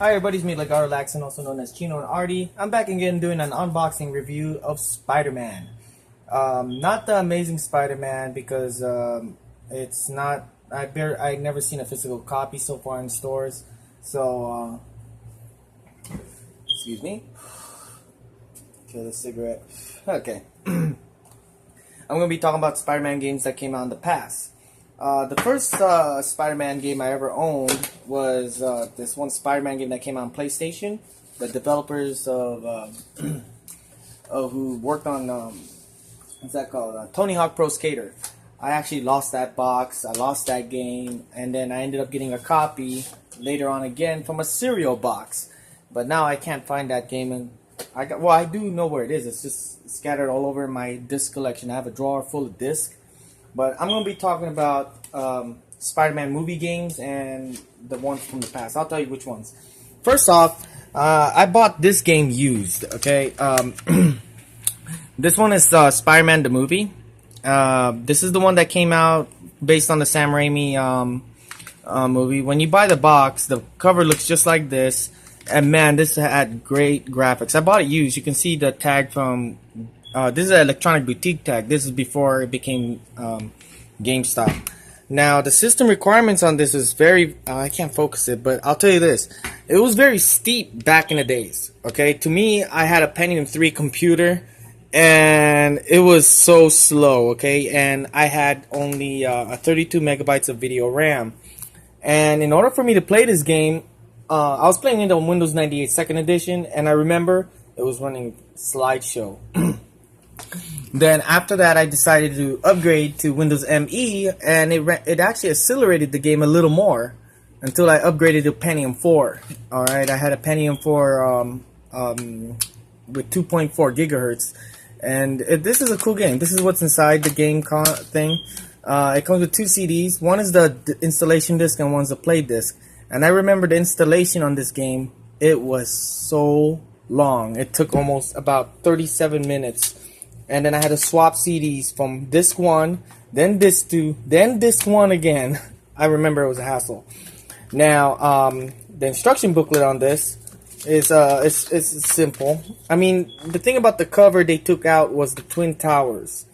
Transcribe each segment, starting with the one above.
Hi everybody, it's me Lagar Laxon, also known as Chino and Artie. I'm back again doing an unboxing review of Spider-Man. Not the Amazing Spider-Man because it's not. I've never seen a physical copy so far in stores. So excuse me. Kill the cigarette. Okay. I'm gonna be talking about Spider-Man games that came out in the past. The first Spider-Man game I ever owned was this one Spider-Man game that came out on PlayStation. The developers of who worked on what's that called? Tony Hawk Pro Skater. I actually lost that box. I lost that game, and then I ended up getting a copy later on again from a cereal box. But now I can't find that game, and I do know where it is. It's just scattered all over my disc collection. I have a drawer full of discs. But I'm going to be talking about Spider-Man movie games and the ones from the past. I'll tell you which ones. First off, I bought this game used, okay? This one is Spider-Man the movie. This is the one that came out based on the Sam Raimi movie. When you buy the box, the cover looks just like this. And man, this had great graphics. I bought it used. You can see the tag from... this is an electronic boutique tag. This is before it became GameStop. Now, the system requirements on this is very... I can't focus it, but I'll tell you this. It was very steep back in the days. Okay, to me, I had a Pentium 3 computer, and it was so slow. Okay, and I had only 32 megabytes of video RAM. And in order for me to play this game, I was playing it on Windows 98 2nd edition, and I remember it was running slideshow. Then after that, I decided to upgrade to Windows ME, and it actually accelerated the game a little more until I upgraded to Pentium 4. All right, I had a Pentium 4 with 2.4 gigahertz, and this is a cool game. This is what's inside the game thing. It comes with two CDs. One is the installation disc, and one's the play disc. And I remember the installation on this game. It was so long. It took almost about 37 minutes. And then I had to swap CDs from disc 1, then disc 2, then disc 1 again. I remember it was a hassle. Now, the instruction booklet on this is it's simple. I mean, the thing about the cover they took out was the Twin Towers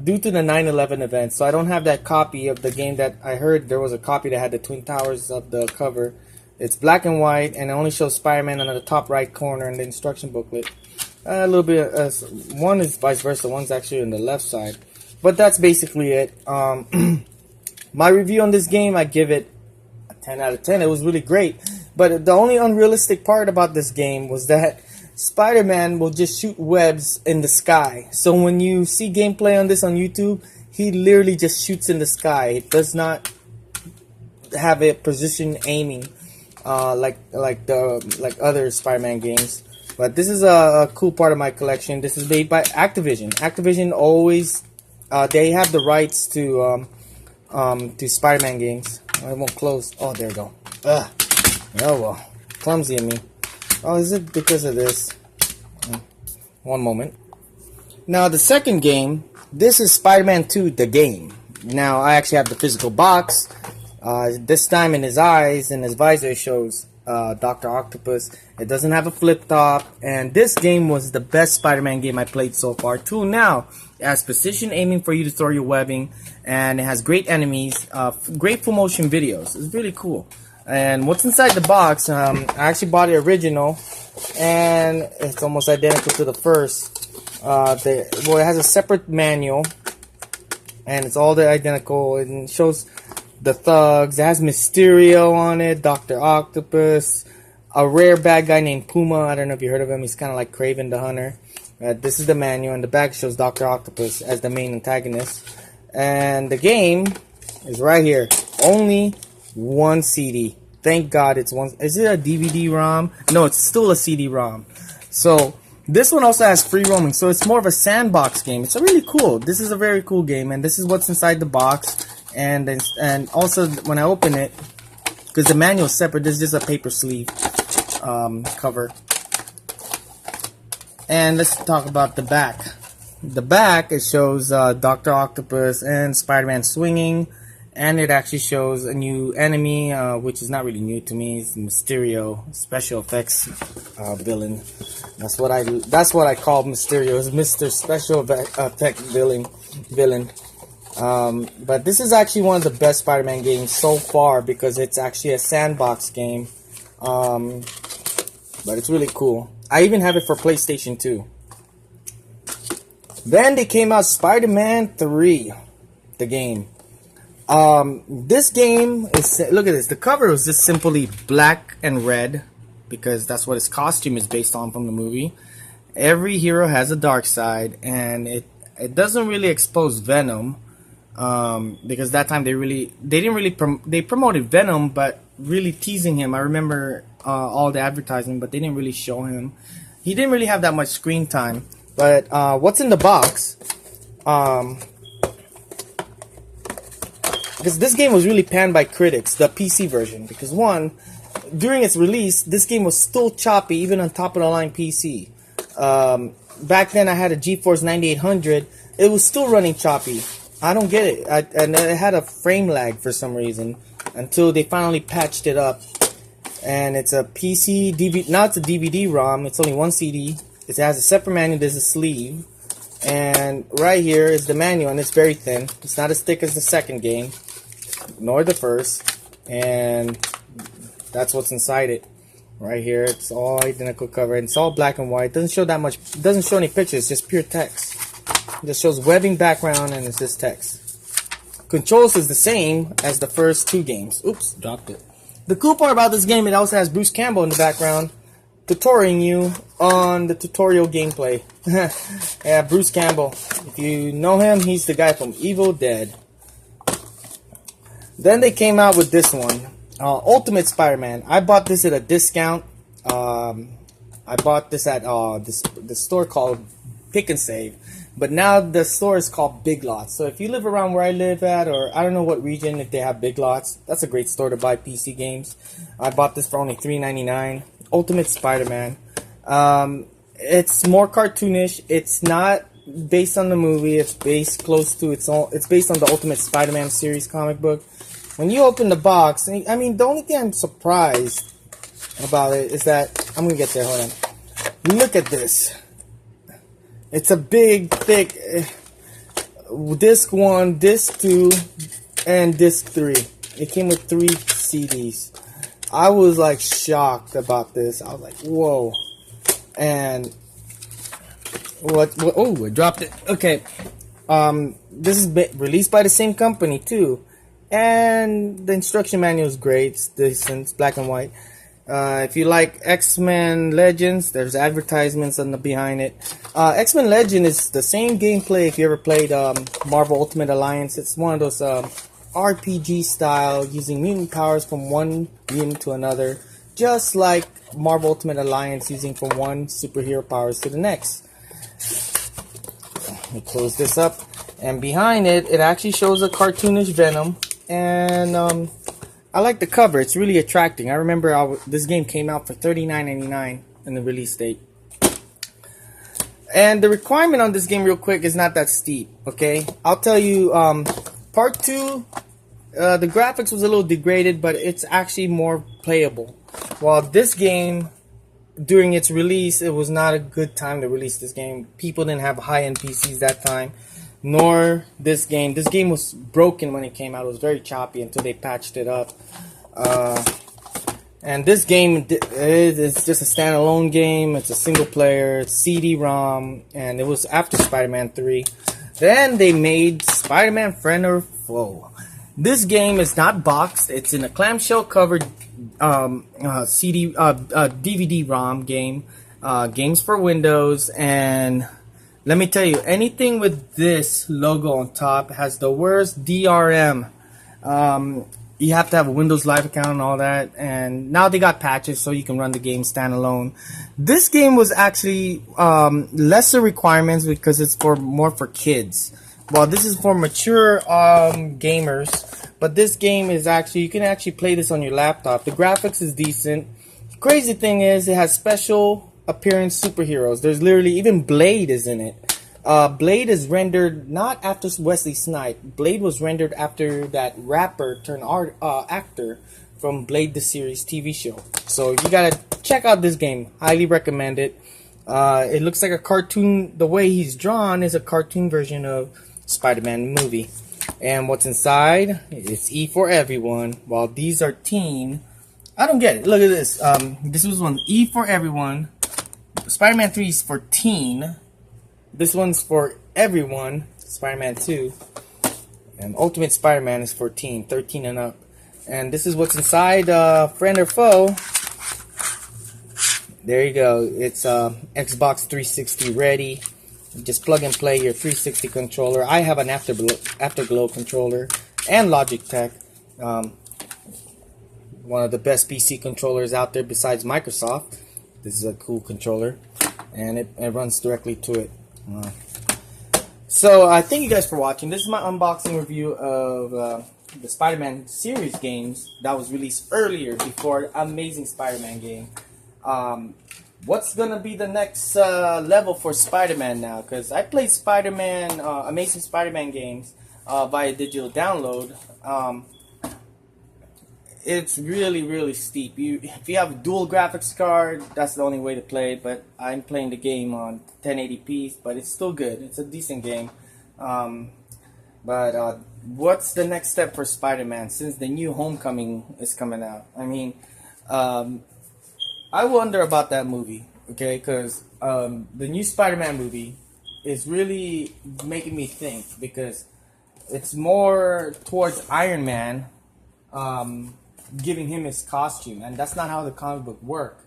due to the 9/11 event. So I don't have that copy of the game that I heard there was a copy that had the Twin Towers of the cover. It's black and white, and it only shows Spider-Man on the top right corner in the instruction booklet. A little bit, one is vice versa, one's actually on the left side. But that's basically it. My review on this game, I give it a 10 out of 10. It was really great. But the only unrealistic part about this game was that Spider-Man will just shoot webs in the sky. So when you see gameplay on this on YouTube, he literally just shoots in the sky. It does not have a precision aiming like other Spider-Man games. But this is a cool part of my collection. This is made by Activision. Activision always they have the rights to Spider-Man games. I won't close. Oh, there we go. Ugh. Oh well, clumsy of me. Oh, is it because of this? One moment. Now the second game. This is Spider-Man 2: The Game. Now I actually have the physical box. This time in his eyes and his visor it shows Dr. Octopus. It doesn't have a flip top, and this game was the best Spider-Man game I played so far till now. It has precision aiming for you to throw your webbing, and it has great enemies, great full motion videos. It's really cool. And what's inside the box, I actually bought it original, and it's almost identical to the first. It has a separate manual, and it's all identical, and it shows the thugs. It has Mysterio on it, Dr. Octopus, a rare bad guy named Puma. I don't know if you heard of him. He's kind of like Kraven the Hunter. This is the manual, and the back shows Dr. Octopus as the main antagonist. And the game is right here. Only one CD. Thank God it's one. Is it a DVD-ROM? No, it's still a CD-ROM. So this one also has free roaming. So it's more of a sandbox game. It's a really cool. This is a very cool game, and this is what's inside the box. And also when I open it, because the manual is separate, this is just a paper sleeve cover. And let's talk about the back. The back, it shows Dr. Octopus and Spider-Man swinging, and it actually shows a new enemy, which is not really new to me. It's Mysterio, special effects villain. That's what I call Mysterio, is Mr. Special Effect Villain. But this is actually one of the best Spider-Man games so far because it's actually a sandbox game. But it's really cool. I even have it for PlayStation 2. Then they came out Spider-Man 3, the game. This game is, look at this, the cover was just simply black and red because that's what his costume is based on from the movie. Every hero has a dark side, and it doesn't really expose Venom, because that time they promoted Venom, but really teasing him. I remember all the advertising, but they didn't really show him. He didn't really have that much screen time. But what's in the box? Because this game was really panned by critics, the PC version. Because one, during its release, this game was still choppy, even on top of the line PC. Back then, I had a GeForce 9800. It was still running choppy. I don't get it. And it had a frame lag for some reason until they finally patched it up. And it's a PC DVD. Now it's a DVD-ROM. It's only one CD. It has a separate manual. There's a sleeve. And right here is the manual, and it's very thin. It's not as thick as the second game, nor the first. And that's what's inside it. Right here, it's all identical cover, and it's all black and white. It doesn't show that much. It doesn't show any pictures. It's just pure text. It just shows webbing background, and it's just text. Controls is the same as the first two games. Oops, dropped it. The cool part about this game, it also has Bruce Campbell in the background, tutoring you on the tutorial gameplay. Yeah, Bruce Campbell. If you know him, he's the guy from Evil Dead. Then they came out with this one, Ultimate Spider-Man. I bought this at a discount. I bought this at the store called Pick and Save. But now the store is called Big Lots. So if you live around where I live at, or I don't know what region, if they have Big Lots, that's a great store to buy PC games. I bought this for only $3.99. Ultimate Spider-Man. It's more cartoonish. It's not based on the movie. It's based close to it's based on the Ultimate Spider-Man series comic book. When you open the box, I mean, the only thing I'm surprised about it is that, I'm gonna get there. Hold on. Look at this. It's a big, thick disc 1, disc 2, and disc 3. It came with 3 CDs. I was like shocked about this. I was like, whoa. And oh, I dropped it. Okay. This is released by the same company too. And the instruction manual is great. It's decent. It's black and white. If you like X-Men Legends, there's advertisements on the behind it. X-Men Legend is the same gameplay if you ever played Marvel Ultimate Alliance. It's one of those RPG style, using mutant powers from one mutant to another, just like Marvel Ultimate Alliance, using from one superhero powers to the next. Let me close this up, and behind it, it actually shows a cartoonish Venom, and I like the cover. It's really attracting. I remember this game came out for $39.99 in the release date. And the requirement on this game, real quick, is not that steep, okay? I'll tell you, part 2, the graphics was a little degraded, but it's actually more playable. While this game, during its release, it was not a good time to release this game. People didn't have high-end PCs that time. Nor this game. This game was broken when it came out. It was very choppy until they patched it up. And this game is just a standalone game. It's a single player. It's CD-ROM. And it was after Spider-Man 3. Then they made Spider-Man Friend or Foe. This game is not boxed. It's in a clamshell covered DVD-ROM game. Games for Windows. And let me tell you, anything with this logo on top has the worst DRM. You have to have a Windows Live account and all that. And now they got patches so you can run the game standalone. This game was actually lesser requirements because it's more for kids. Well, this is for mature gamers. But this game is actually, you can actually play this on your laptop. The graphics is decent. The crazy thing is it has special appearance superheroes. There's literally, even Blade is in it. Blade is rendered not after Wesley Snipes. Blade was rendered after that rapper turned actor from Blade the series TV show. So you gotta check out this game. Highly recommend it. It looks like a cartoon. The way he's drawn is a cartoon version of Spider-Man movie. And what's inside? It's E for everyone. While these are teen. I don't get it. Look at this. This was one E for everyone. Spider-Man 3 is for teen. This one's for everyone. Spider-Man 2. And Ultimate Spider-Man is for teen, 13 and up. And this is what's inside, friend or foe. There you go. It's Xbox 360 ready. Just plug and play your 360 controller. I have an Afterglow controller and Logitech. One of the best PC controllers out there besides Microsoft. This is a cool controller, and it runs directly to it. So I thank you guys for watching. This is my unboxing review of the Spider-Man series games that was released earlier before Amazing Spider-Man game. What's gonna be the next level for Spider-Man now? Because I played Spider-Man, Amazing Spider-Man games via digital download. It's really steep. If you have a dual graphics card, that's the only way to play it. But I'm playing the game on 1080p, but it's still good. It's a decent game. But what's the next step for Spider-Man since the new Homecoming is coming out? I mean, I wonder about that movie, okay? Because the new Spider-Man movie is really making me think, because it's more towards Iron Man, giving him his costume, and that's not how the comic book worked.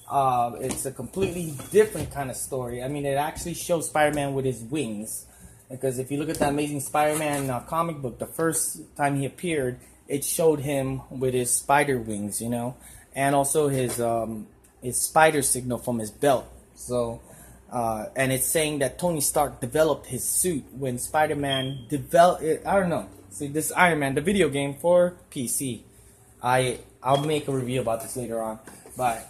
It's a completely different kind of story. I mean, it actually shows Spider-Man with his wings, because if you look at the Amazing Spider-Man comic book, the first time he appeared, it showed him with his spider wings, you know, and also his spider signal from his belt. So, and it's saying that Tony Stark developed his suit when Spider-Man developed it. I don't know. See, this Iron Man, the video game for PC. I'll make a review about this later on. But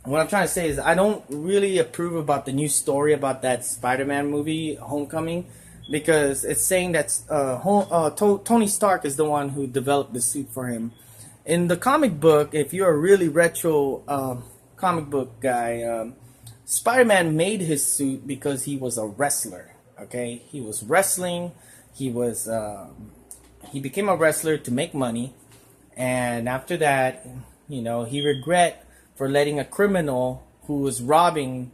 what I'm trying to say is I don't really approve about the new story about that Spider-Man movie, Homecoming, because it's saying that Tony Stark is the one who developed the suit for him. In the comic book, if you're a really retro comic book guy, Spider-Man made his suit because he was a wrestler. Okay, he was wrestling. He became a wrestler to make money. And after that, you know, he regret for letting a criminal who was robbing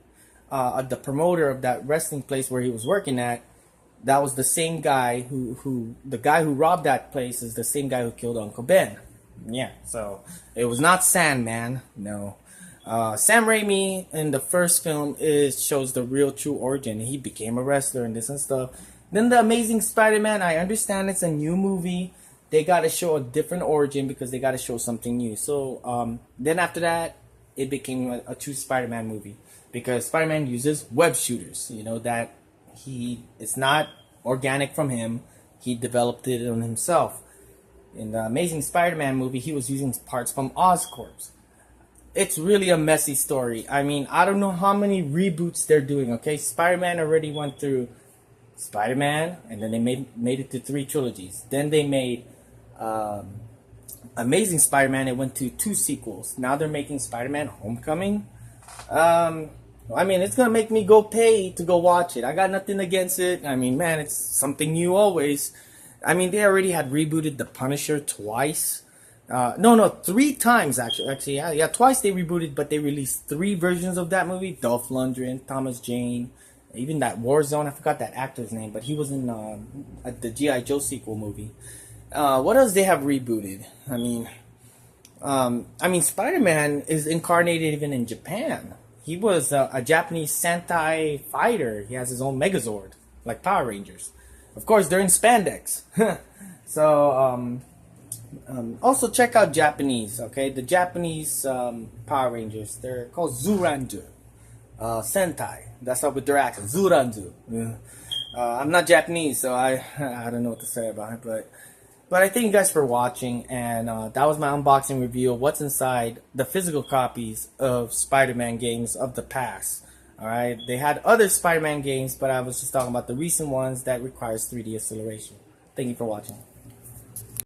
the promoter of that wrestling place where he was working at. That was the same guy the guy who robbed that place is the same guy who killed Uncle Ben. Yeah, so it was not Sandman. No, Sam Raimi in the first film shows the real true origin. He became a wrestler and this and stuff. Then the Amazing Spider-Man, I understand it's a new movie. They got to show a different origin because they got to show something new. So then after that, it became a true Spider-Man movie because Spider-Man uses web shooters. You know that it's not organic from him. He developed it on himself. In the Amazing Spider-Man movie, he was using parts from Oscorp. It's really a messy story. I mean, I don't know how many reboots they're doing. Okay, Spider-Man already went through Spider-Man, and then they made it to 3 trilogies. Then they made Amazing Spider-Man. It went to 2 sequels. Now they're making Spider-Man Homecoming. I mean, it's gonna make me go pay to go watch it. I got nothing against it. I mean, man, it's something new always. I mean, they already had rebooted The Punisher twice. No, 3 times actually. Yeah, twice they rebooted, but they released 3 versions of that movie. Dolph Lundgren, Thomas Jane, even that Warzone. I forgot that actor's name, but he was in the G.I. Joe sequel movie. What else they have rebooted? I mean, Spider-Man is incarnated even in Japan. He was a Japanese Sentai fighter. He has his own Megazord, like Power Rangers. Of course, they're in spandex. So, also check out Japanese, okay? The Japanese Power Rangers, they're called Zuranju. Sentai. That's how with their accent. Zuranju. Yeah. I'm not Japanese, so I don't know what to say about it, but I thank you guys for watching, and that was my unboxing review of what's inside the physical copies of Spider-Man games of the past. Alright, they had other Spider-Man games, but I was just talking about the recent ones that requires 3D acceleration. Thank you for watching.